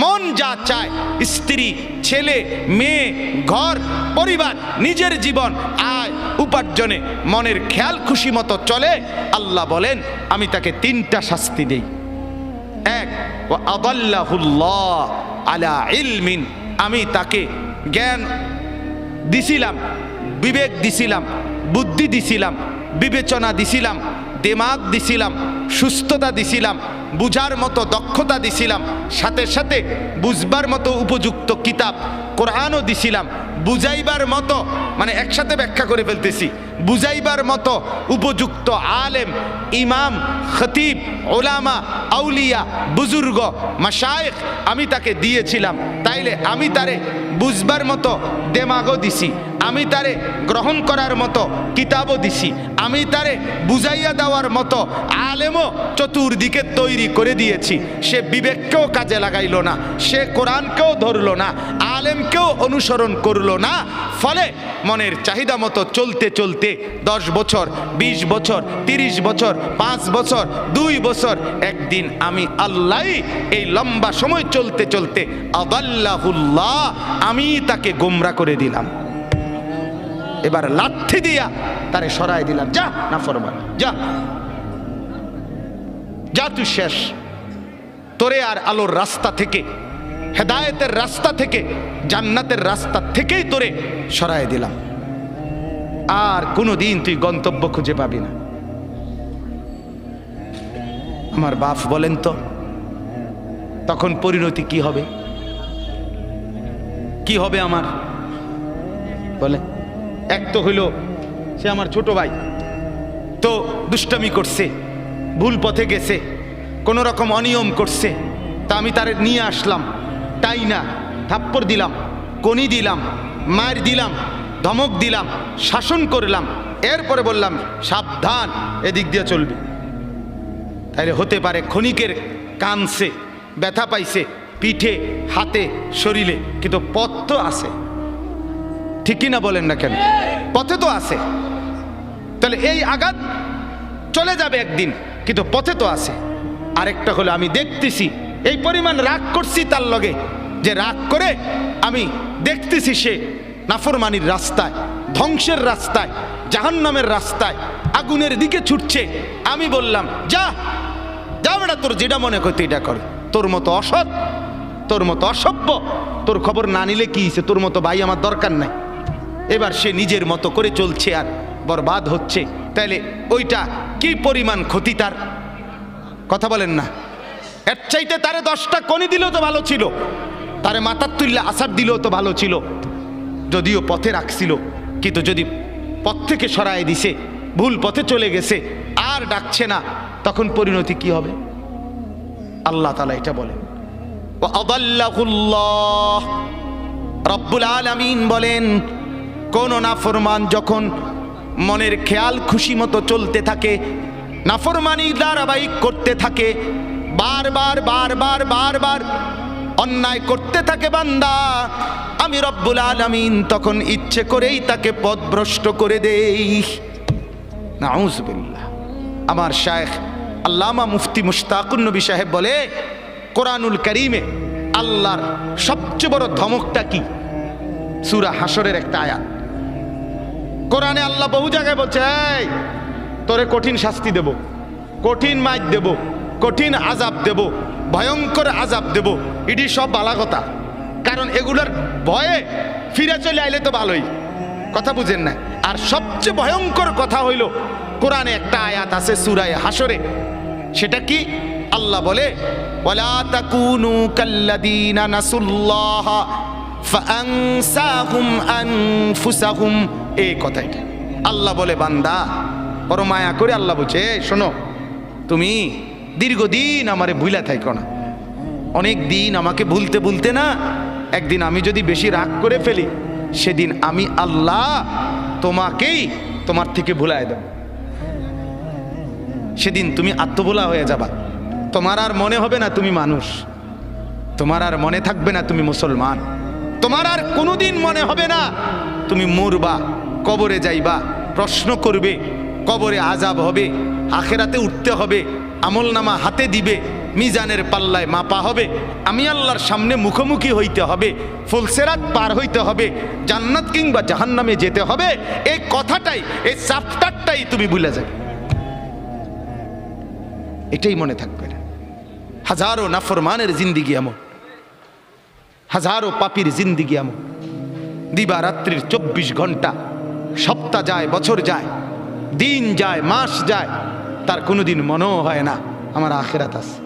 মন যা চায়, স্ত্রী, ছেলে, মেয়ে, ঘর, পরিবার, নিজের জীবন, আয় উপার্জনে মনের খেয়াল খুশি মতো চলে। আল্লাহ বলেন আমি তাকে 3টা শাস্তি দেই। 1, ওয়া আদাল্লাহুল্লাহ আলা ইলমিন, আমি তাকে জ্ঞান দিছিলাম, বিবেক দিছিলাম, বুদ্ধি দিছিলাম, বিবেচনা দিছিলাম, দিমাগ দিছিলাম, সুস্থতা দিছিলাম, বুঝার মতো দক্ষতা দিছিলাম, সাথে সাথে বুঝবার মতো উপযুক্ত কিতাব কোরআনও দিছিলাম, বুঝাইবার মতো, মানে একসাথে ব্যাখ্যা করে ফেলতেছি, বুঝাইবার মতো উপযুক্ত আলেম, ইমাম, খতিব, ওলামা, আউলিয়া, বুজুর্গ, মাশায়েখ আমি তাকে দিয়েছিলাম। তাইলে আমি তারে বুঝবার মতো দেমাগও দিছি, আমি তারে গ্রহণ করার মতো কিতাবও দিছি, আমি তারে বুঝাইয়া দেওয়ার মতো আলেমও চতুর্দিকে তৈরি করে দিয়েছি। সে বিবেককেও কাজে লাগাইল না, সে কোরআনকেও ধরলো না, আলেমকেও অনুসরণ করলো না। ফলে মনের চাহিদা মতো চলতে চলতে 10 বছর, 20 বছর, 30 বছর, 5 বছর, 2 বছর, একদিন আমি আল্লাহ এই লম্বা সময় চলতে চলতে আদাল্লাহুল্লাহ, আমি তাকে গোমরা করে দিলাম। এবার লাঠি দিয়া তারে সরাই দিলাম, যা নাফরমান, যা যা তুই শেষ। তোরে আর আলোর রাস্তা থেকে, হেদায়েতের রাস্তা থেকে, জান্নাতের রাস্তা থেকেই তোরে সরাই দিলাম। আর কোনোদিন তুই গন্তব্য খুঁজে পাবি না। আমার বাপ বলেন তো তখন পরিণতি কি হবে? কি হবে আমার? বলে এক তো হইল সে আমার ছোট ভাই, তো দুষ্টামি করছে, ভুল পথে গেছে, কোন রকম অনিয়ম করছে, তা আমি তারে নিয়ে আসলাম, তাই না থাপ্পড় দিলাম, কনি দিলাম, মার দিলাম, ধমক দিলাম, শাসন করলাম, এরপরে বললাম সাবধান এদিক দিয়ে চলবি। তাইলে হতে পারে ক্ষণিকের কানছে, ব্যথা পাইছে পিঠে, হাতে, শরীরে, কিন্তু পথ তো আছে, ঠিক কিনা বলেন না কেন? পথে তো আছে। তাহলে এই আঘাত চলে যাবে একদিন, কিন্তু পথে তো আছে। আরেকটা হলো আমি দেখতেছি এই পরিমাণ রাগ করছি তার লগে, যে রাগ করে আমি দেখতেছি সে নাফরমানির রাস্তায় ধ্বংসের রাস্তায়, জাহান্নামের রাস্তায়, আগুনের দিকে ছুটছে। আমি বললাম যা যা বেটা, তোর যেটা মনে করতে এটা কর। তোর মতো অসৎ, তোর মতো অসভ্য, তোর খবর না নিলে কি হয়েছে, তোর মতো ভাই আমার দরকার নাই। এবার সে নিজের মতো করে চলছে আর বরবাদ হচ্ছে। তাইলে ওইটা কি পরিমাণ ক্ষতি তার, কথা বলেন না? এর চাইতে তারে 10টা কনি দিলেও তো ভালো ছিল, তারে মাথার তুললে আসার দিলেও তো ভালো ছিল, যদিও পথে রাখছিল। কিন্তু যদি পথ থেকে সরায় দিছে, ভুল পথে চলে গেছে, আর ডাকছে না, তখন পরিণতি কি হবে? আল্লাহ তাআলা এটা বলেন, আদাল্লাহুল্লাহ। রব্বুল আলামিন বলেন, কোন নাফরমান যখন মনের খেয়াল খুশি মতো চলতে থাকে, নাফরমানি ধারাবাহিক করতে থাকে, বারবার বারবার বারবার অন্যায় করতে থাকে বান্দা, আমি রব্বুল আলামিন তখন ইচ্ছে করেই তাকে পথভ্রষ্ট করে দেই। নাউজুবিল্লাহ। আমার শায়েখ আল্লামা মুফতি মুশতাকুন নবী সাহেব বলে, কোরআনুল কারীমে আল্লাহর সবচেয়ে বড় ধমকটা কি? সূরা হাশরের একটা আয়াত। কোরআনে আল্লাহ বহু জায়গায় বলছে, এই তোরে কঠিন শাস্তি দেব, কঠিন মাইর দেব, কঠিন আযাব দেব, ভয়ঙ্কর আযাব দেব। এটি সব বালা কথা, কারণ এগুলোর ভয়ে ফিরে চলে আইলে তো ভালোই, কথা বুঝেন না? আর সবচেয়ে ভয়ঙ্কর কথা হইল, কোরআনে একটা আয়াত আছে সূরা হাশরে, সেটা কি? আল্লাহ বলে, ওয়ালা তাকুনু কাল্লাযীনা নাসুল্লাহ ফাআনসাহুম আনফুসাহুম। এই কথাটা আল্লাহ বলে, বান্দা বড় মায়া করে আল্লাহ বলছে, শোনো, তুমি দীর্ঘদিন আমারে ভুলা থাইকো না। অনেক দিন আমাকে ভুলতে ভুলতে না, একদিন আমি যদি বেশি রাগ করে ফেলি, সেদিন আমি আল্লাহ তোমাকেই তোমার থেকে ভুলায় দেব। সেদিন তুমি আত্মভোলা হয়ে যাবা, তোমার আর মনে হবে না তুমি মানুষ, তোমার আর মনে থাকবে না তুমি মুসলমান, তোমার আর কোনোদিন মনে হবে না তুমি মরবা, কবরে যাইবা, প্রশ্ন করবে, কবরে আযাব হবে, আখিরাতে উঠতে হবে, আমলনামা হাতে দিবে, মিজানের পাল্লায় মাপা হবে, আমি আল্লাহর সামনে মুখোমুখি হইতে হবে, ফুলসেরাত পার হইতে হবে, জান্নাত কিংবা জাহান্নামে যেতে হবে। এই কথাটাই, এই চ্যাপ্টারটাই তুমি ভুলে যাবে, এটাই মনে থাকবে না। হাজারো নাফরমানের জিন্দিগি এমন, হাজারো পাপীর জিন্দিগি এমন, দিবা রাত্রির 24 ঘন্টা, সপ্তাহ যায়, বছর যায়, দিন যায়, মাস যায়, তার কোনোদিন মনেও হয় না আমার আখিরাত আছে।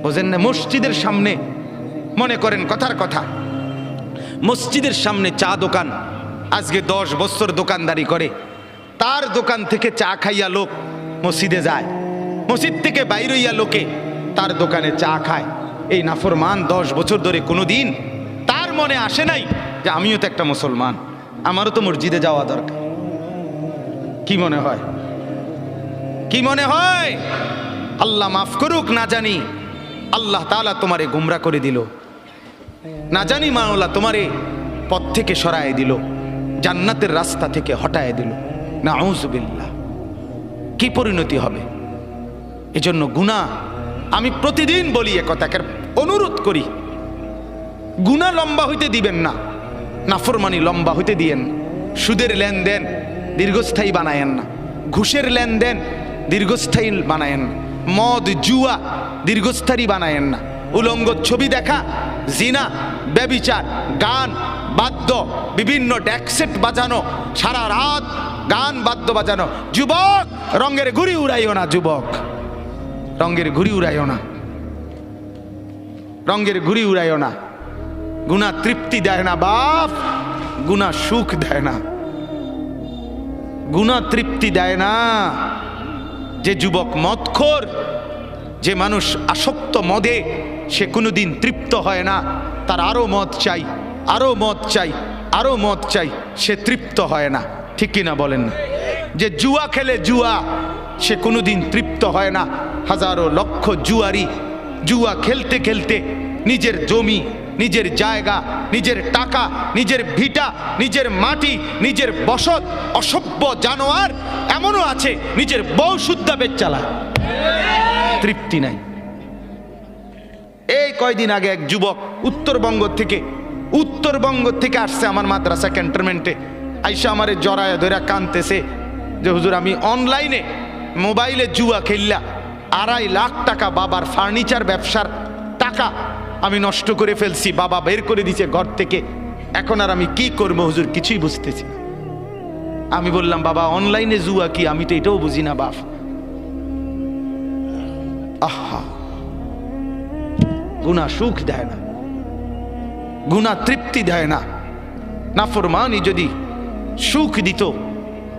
বোঝেন না? মসজিদের সামনে, মনে করেন কথার কথা, মসজিদের সামনে চা দোকান, আজকে 10 বছর দোকানদারি করে, তার দোকান থেকে চা খাইয়া লোক মসজিদে যায়, মসজিদ থেকে বাইরে হইয়া লোকে তার দোকানে চা খায়। এই নাফরমান 10 বছর ধরে কোনোদিন তার মনে আসে নাই যে আমিও তো একটা মুসলমান, আমারও তো মসজিদে যাওয়া দরকার। কি মনে হয়? কি মনে হয়? আল্লাহ মাফ করুক, না জানি আল্লাহ তাআলা তোমারে গুমরা করে দিল, না জানি মাওলা তোমারে পথ থেকে সরায় দিল, জান্নাতের রাস্তা থেকে হটায় দিল। নাউজুবিল্লাহ। কি পরিণতি হবে? এজন্য গুনাহ, আমি প্রতিদিন বলি এ কথাকে, অনুরোধ করি, গুনাহ লম্বা হইতে দিবেন না, নাফরমানি লম্বা হইতে দিয়েন। সুদের লেনদেন দীর্ঘস্থায়ী বানায়েন না, ঘুষের লেনদেন দীর্ঘস্থায়ী বানায়েন না, মদ জুয়া দীর্ঘস্থায়ী বানায়েন না, উলঙ্গ ছবি দেখা, জিনা, ব্যভিচার, গান বাদ্য, বিভিন্ন ড্যাকসেট বাজানো, সারা রাত গান বাদ্য বাজানো। যুবক, রঙের ঘুড়ি উড়াইও না, যুবক, রঙের ঘুড়ি উড়াইও না, রঙের ঘুড়ি উড়াইও না। গুনাহ তৃপ্তি দেয় না বাপ, গুনাহ সুখ দেয় না, গুনাহ তৃপ্তি দেয় না। যে যুবক মদখোর, যে মানুষ আসক্ত মদে, সে কোনোদিন তৃপ্ত হয় না, তার আরো মদ চাই, আরো মদ চাই, আরো মদ চাই, সে তৃপ্ত হয় না। ঠিক কিনা বলেন না? যে জুয়া খেলে জুয়া, সে কোনোদিন তৃপ্ত হয় না। হাজারো লক্ষ জুয়ারি জুয়া খেলতে খেলতে নিজের জমি, নিজের জায়গা, নিজের টাকা, নিজের ভিটা, নিজের মাটি, নিজের বসত, অসভ্য জানোয়ার এমনও আছে নিজের বউ শুদ্ধা বেচ চালায়, তৃপ্তি নাই। এই কয়দিন আগে এক যুবক উত্তরবঙ্গ থেকে উত্তরবঙ্গ থেকে আসছে আমার মাদ্রাসা ক্যান্টনমেন্টে, আইসা আমারে জড়ায় ধরে কানতেছে যে হুজুর আমি অনলাইনে মোবাইলে জুয়া খেললা 2.5 লাখ টাকা বাবার ফার্নিচার ব্যবসার টাকা আমি নষ্ট করে ফেলছি, বাবা বের করে দিয়েছে ঘর থেকে, এখন আর আমি কি করবো হুজুর কিছুই বুঝতেছি না। আমি বললাম বাবা অনলাইনে জুয়া কি, আমি তো এটাও বুঝি না বাপ। আহা, গুনাহ সুখ দেয় না, গুনাহ তৃপ্তি দেয় না। নাফরমানি যদি সুখ দিত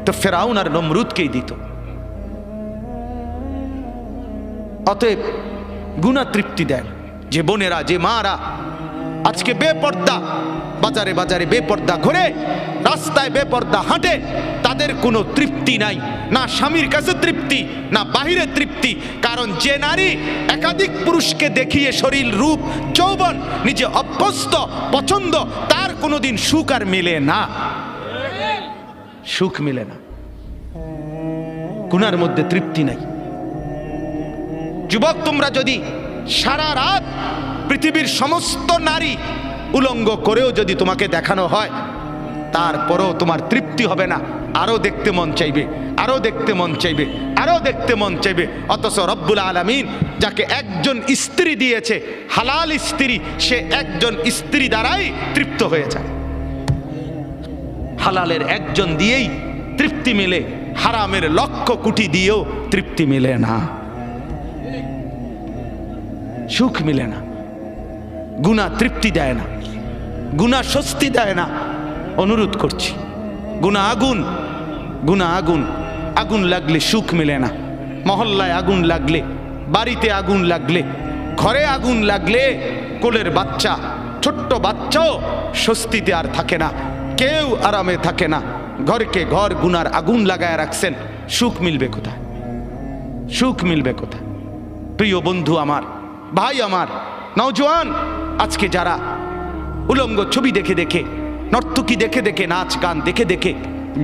তো ফেরাউন আর নমরুদকেই দিত। অতএব গুনাহ তৃপ্তি দেয়। যে বোনেরা, যে মারা আজকে বেপর্দা বাজারে বাজারে বেপর্দা ঘুরে, রাস্তায় বেপর্দা হাঁটে, তাদের কোনো তৃপ্তি নাই, না স্বামীর কাছে তৃপ্তি, না বাহিরে তৃপ্তি। কারণ যে নারী একাধিক পুরুষকে দেখিয়ে শরীর রূপ যৌবন নিজে অভ্যস্ত পছন্দ, তার কোনোদিন সুখ আর মেলে না, সুখ মেলে না, গুনার মধ্যে তৃপ্তি নাই। যুবক, তোমরা যদি সারা রাত পৃথিবীর সমস্ত নারী উলঙ্গ করেও যদি তোমাকে দেখানো হয়, তারপরেও তোমার তৃপ্তি হবে না, আরো দেখতে মন চাইবে, আরো দেখতে মন চাইবে, আরো দেখতে মন চাইবে। অথচ রব্বুল আলামিন যাকে একজন স্ত্রী দিয়েছে, হালাল স্ত্রী, সে একজন স্ত্রী দ্বারাই তৃপ্ত হয়ে যায়। হালালের একজন দিয়েই তৃপ্তি মেলে, হারামের লক্ষ কোটি দিয়েও তৃপ্তি মেলে না, সুখ মিলে না। গুনাহ তৃপ্তি দেয় না, গুনাহ স্বস্তি দেয় না। অনুরোধ করছি, গুনাহ আগুন, গুনাহ আগুন, আগুন লাগলে সুখ মিলে না। মহল্লায় আগুন লাগলে, বাড়িতে আগুন লাগলে, ঘরে আগুন লাগলে কোলের বাচ্চা, ছোট্ট বাচ্চাও স্বস্তিতে আর থাকে না, কেউ আরামে থাকে না। ঘরকে ঘর গুনার আগুন লাগায় রাখছেন, সুখ মিলবে কোথায়? সুখ মিলবে কোথায়? প্রিয় বন্ধু আমার, ভাই আমার, নওজোয়ান, আজকে যারা উলঙ্গ ছবি দেখে দেখে, নর্তকী দেখে দেখে, নাচ গান দেখে দেখে,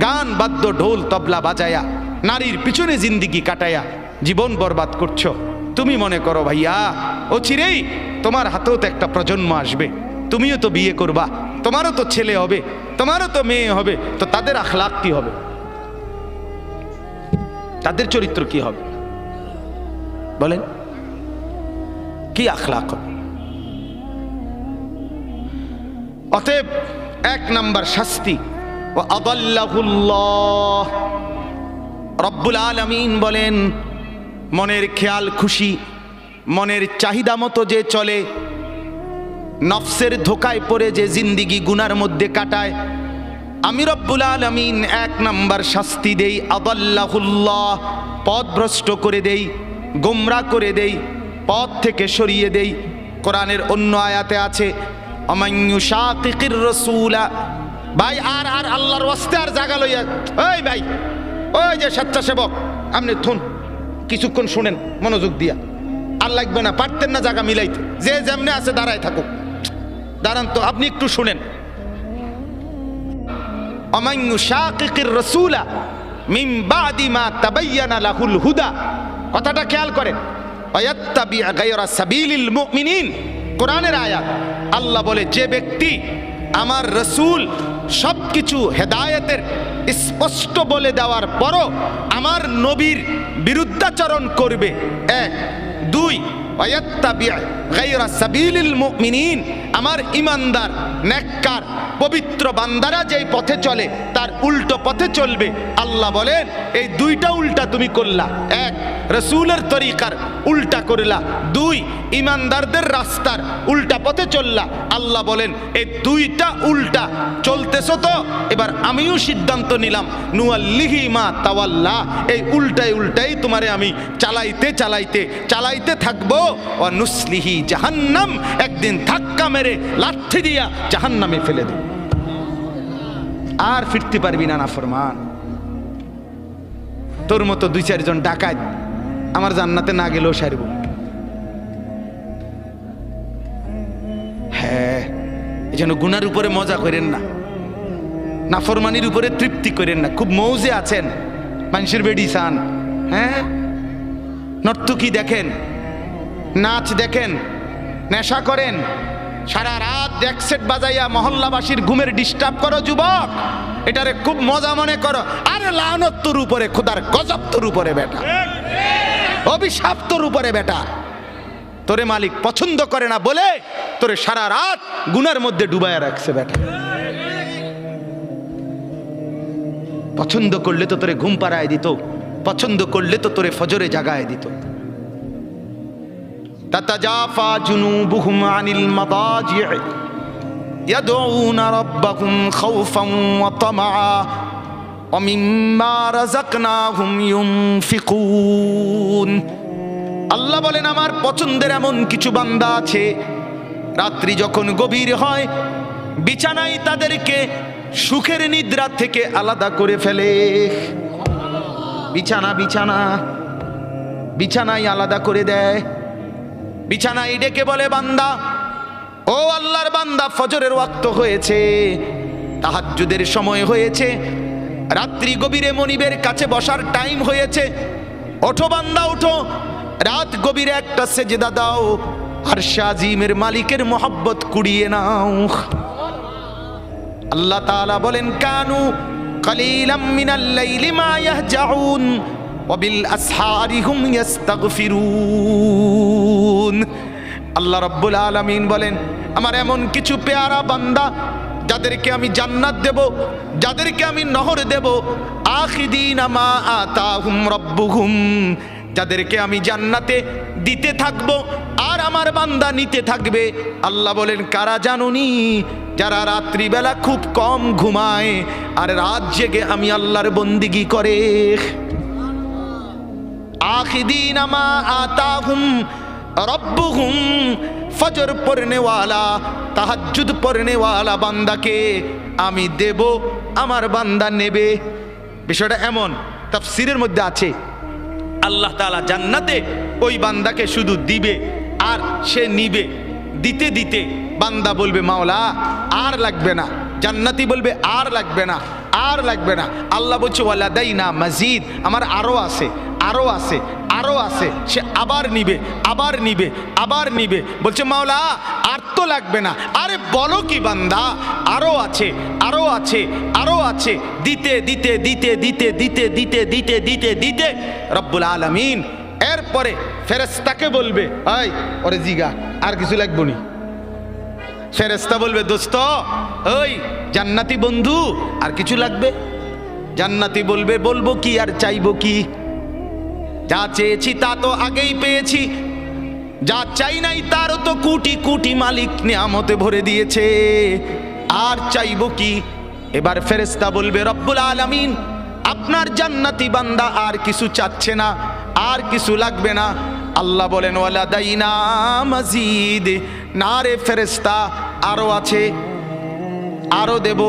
গান বাদ্য ঢোল তবলা বাজায়া নারীর পিছনে জিন্দিগি কাটায়া জীবন বরবাদ করছো, তুমি মনে করো ভাইয়া অচিরেই তোমার হাতেও তো একটা প্রজন্ম আসবে, তুমিও তো বিয়ে করবা, তোমারও তো ছেলে হবে, তোমারও তো মেয়ে হবে, তো তাদের আখলাক কি হবে? তাদের চরিত্র কি হবে বলেন? কি আখলাক হবে? অতএব 1 নাম্বার শাস্তি, ওয়া আদাল্লাহুল্লাহ, রব্বুল আলামিন বলেন মনের খেয়াল খুশি, মনের চাহিদা মতো যে চলে, নফসের ধোকায় পড়ে যে জিন্দিগি গুনার মধ্যে কাটায়, আমি রব্বুল আলামিন 1 নাম্বার শাস্তি দেই, আদাল্লাহুল্লাহ, পথভ্রষ্ট করে দেই, গোমরা করে দেই, পথ থেকে সরিয়ে দেই। কোরআনের অন্য আয়াতে আছে আমাইয়ুশাকিকির রাসূলা। ভাই আর আল্লাহর ওয়াস্তে আর জায়গা লইয়া, ওই ভাই, ওই যে স্বেচ্ছাসেবক, আপনি থুন কিছুক্ষণ শুনেন মনোযোগ দিয়া, আর লাগবে না, পারতেন না জায়গা মিলাইতে, যে যেমনে আছে দাঁড়ায় থাকুক, দাঁড়ান তো, আপনি একটু শুনেন। আমাইয়ুশাকিকির রাসূলা মিন বাদি মা তাবায়্যানা লাহুল হুদা, কথাটা খেয়াল করেন। ওয়ায়াত্তাবি গায়রা সাবিলিল মুমিনিন, কোরআনের আয়াত। আল্লাহ বলে যে ব্যক্তি আমার রাসূল সবকিছু হেদায়েতের স্পষ্ট বলে দেওয়ার পরও আমার নবীর বিরুদ্ধাচরণ করবে, 1, 2 ওয়ায়াত্তাবি গায়রা সাবিলিল মুমিনিন, আমার ঈমানদার নেককার পবিত্র বান্দারা যেই পথে চলে তার উল্টো পথে চলবে। আল্লাহ বলেন এই 2টা উল্টা তুমি করলা, 1 রাসূলের তরিকার উল্টা করলা, 2 ঈমানদারদের রাস্তার উল্টা পথে চললা। আল্লাহ বলেন এই 2টা উল্টা চলতেছো তো, এবার আমিও সিদ্ধান্ত নিলাম নুয়াল্লিহি মা তাওয়াল্লা, এই উল্টাই তোমারে আমি চালাইতে চালাইতে চালাইতে থাকবো। ওয়া নুসলিহি জাহান্নাম, একদিন ধাক্কা মেরে লাঠি দিয়া জাহান্নামে ফেলে দেব, আর ফিরতে পারবি না নাফরমান। তোর মতো 2-4 জন ডাকাত আমার জান্নাতে না গেলেও সারব। হ্যাঁ, এই জন্য গুনার উপরে মজা করেন না, নাফরমানির উপরে তৃপ্তি করেন না। খুব মৌজে আছেন, মানুষের বেডি চান, হ্যাঁ, নর্তকী দেখেন, নাচ দেখেন, নেশা করেন, সারা রাত ডেক সেট বাজাইয়া মহল্লাবাসীর ঘুমের ডিস্টার্ব করো যুবক, এটারে খুব মজা মনে করো। আরে লানত তোর উপরে, খোদার গজব তোর উপরে বেটা, অভিশাপ তোর উপরে বেটা। তোরে মালিক পছন্দ করে না বলে তোরে সারা রাত গুনার মধ্যে ডুবাইয়া রাখছে বেটা। পছন্দ করলে তো তোরে ঘুম পাড়ায় দিত, পছন্দ করলে তো তোরে ফজরে জাগায় দিত। তাতাজাফা জুনুবুহুম আনিল মাদাজি' ইয়াদউনা রাব্বাহুম খাওফান ওয়া তামআ ওয়া মিম্মা রাযাকনাহুম ইউনফিকুন। আল্লাহ বলেন আমার পছন্দের এমন কিছু বান্দা আছে, রাত্রি যখন গভীর হয় বিছানায় তাদেরকে সুখের নিদ্রা থেকে আলাদা করে ফেলে। বিছানায় আলাদা করে দেয়। বিছানায় ডেকে বলে বান্দা, ও আল্লাহর বান্দা, ফজরের ওয়াক্ত হয়েছে, তাহাজ্জুদের সময় হয়েছে, রাত্রি গভীরে মনিবের কাছে বসার টাইম হয়েছে, ওঠো বান্দা ওঠো, রাত গভীরে একটা সেজদা দাও, আরশে আজিমের মালিকের মোহাব্বত কুড়িয়ে নাও। আল্লাহ তাআলা বলেন কানু কালিলাম মিনাল লাইলি মা ইয়াহজাউন ওয়া বিল আসহারি হুম ইস্তাগফিরুন। আল্লাহ রাব্বুল আলামিন বলেন আমার এমন কিছু পেয়ারা বান্দা যাদেরকে আমি জান্নাত দেব, যাদেরকে আমি নহর দেব, আখিদিনা মা আতাহুম রাব্বুহুম, যাদেরকে আমি জান্নাতে দিতে থাকবো আর আমার বান্দা নিতে থাকবে। আল্লাহ বলেন কারা জানুনি? যারা রাত্রিবেলা খুব কম ঘুমায় আর রাত জেগে আমি আল্লাহর বন্দিগি করে। আখিদিনা মা আতাহুম রব্বুহুম, ফজর পড়নেওয়ালা তাহাজ্জুদ পড়নেওয়ালা বান্দাকে আমি দেব, আমার বান্দা নেবে। বিষয়টা এমন, তাফসীরের মধ্যে আছে আল্লাহ তাআলা জান্নাতে ওই বান্দাকে শুধু দিবে আর সে নিবে। দিতে দিতে বান্দা বলবে মাওলা আর লাগবে না, জান্নাতি বলবে আর লাগবে না, আর লাগবে না। আল্লাহ বলছে ওয়ালাদাইনা মাজিদ, আমার আরো আছে, আরো আছে, আরো আছে। সে আবার নিবে, আবার নিবে, আবার নিবে। বলছে মাওলা আর তো লাগবে না। আরে বলো কি বান্দা, আরো আছে, আরো আছে, আরো আছে। দিতে দিতে দিতে দিতে দিতে দিতে দিতে দিতে দিতে রব্বুল আলামিন এরপরে ফেরেশতাকে বলবে এই ওরে জিগা আর কিছু লাগবে নি। ফেরেশতা বলবে দোস্ত ওই জান্নাতি বন্ধু আর কিছু লাগবে? জান্নাতি বলবে বলবো কি আর চাইবো কি? যা চেয়েছি তা তো আগেই পেয়েছি, যা চাই নাই তারও তো কোটি কোটি মালিক নিয়ামতে ভরে দিয়েছে, আর চাইবো কি? এবার ফেরেশতা বলবে রব্বুল আলামিন আপনার জান্নাতি বান্দা আর কিছু চাচ্ছে না, আর কিছু লাগবে না। আল্লাহ বলেন ওয়ালাদাইনা মাজিদ, না রে ফেরেশতা আরো আছে, আরো দেব।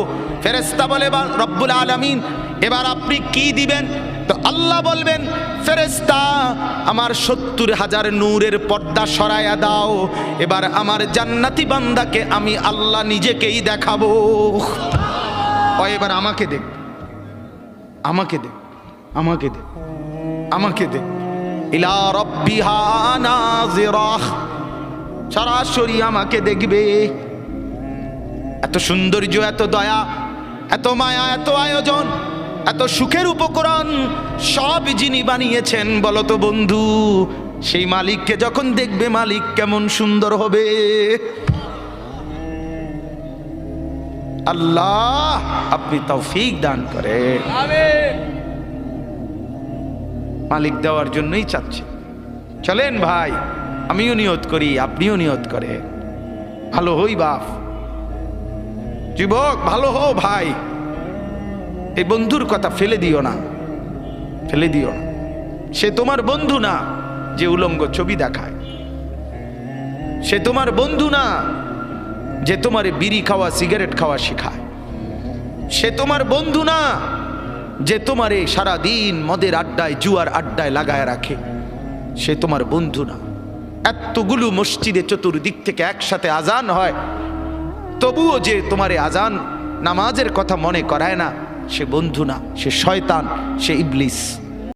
ফেরেশতা বলে রব্বুল আলামিন এবার আপনি কি দিবেন? তো আল্লাহ বলবেন ফেরেশতা আমার 70,000 নূরের পর্দা সরায়া দাও, এবার আমার জান্নাতি বান্দাকে আমি আল্লাহ নিজেকেই দেখাবো। ও এবার আমাকে দেখ, আমাকে দেখ, আমাকে দেখ, আমাকে দেখ। ইলা রাব্বিহা নাযিরাহ, সরাসরি আমাকে দেখবে। এত সৌন্দর্য, এত দয়া, এত মায়া, এত আয়োজন, এত সুখের উপকরণ সব যিনি বানিয়েছেন বলো তো বন্ধু, সেই মালিককে যখন দেখবে মালিক কেমন সুন্দর হবে। আল্লাহ আপনি তৌফিক দান করেন। আমিন। মালিক দেওয়ার জন্যই চাচ্ছে। চলেন ভাই আমিও নিয়ত করি, আপনিও নিয়ত করে ভালো হই বাপ, যুবক ভালো হও ভাই। এই বন্ধুর কথা ফেলে দিও না, ফেলে দিও না। সে তোমার বন্ধু না যে উলঙ্গ ছবি দেখায়, সে তোমার বন্ধু না যে তোমার বিড়ি খাওয়া সিগারেট খাওয়া শেখায়, সে তোমার বন্ধু না যে তোমার সারাদিন মদের আড্ডায় জুয়ার আড্ডায় লাগায় রাখে, সে তোমার বন্ধু না। এতগুলো মসজিদে চতুর্দিক থেকে একসাথে আজান হয়, তবুও যে তোমার আজান নামাজের কথা মনে করায় না, সে বন্ধু না, সে শয়তান, সে ইবলিস।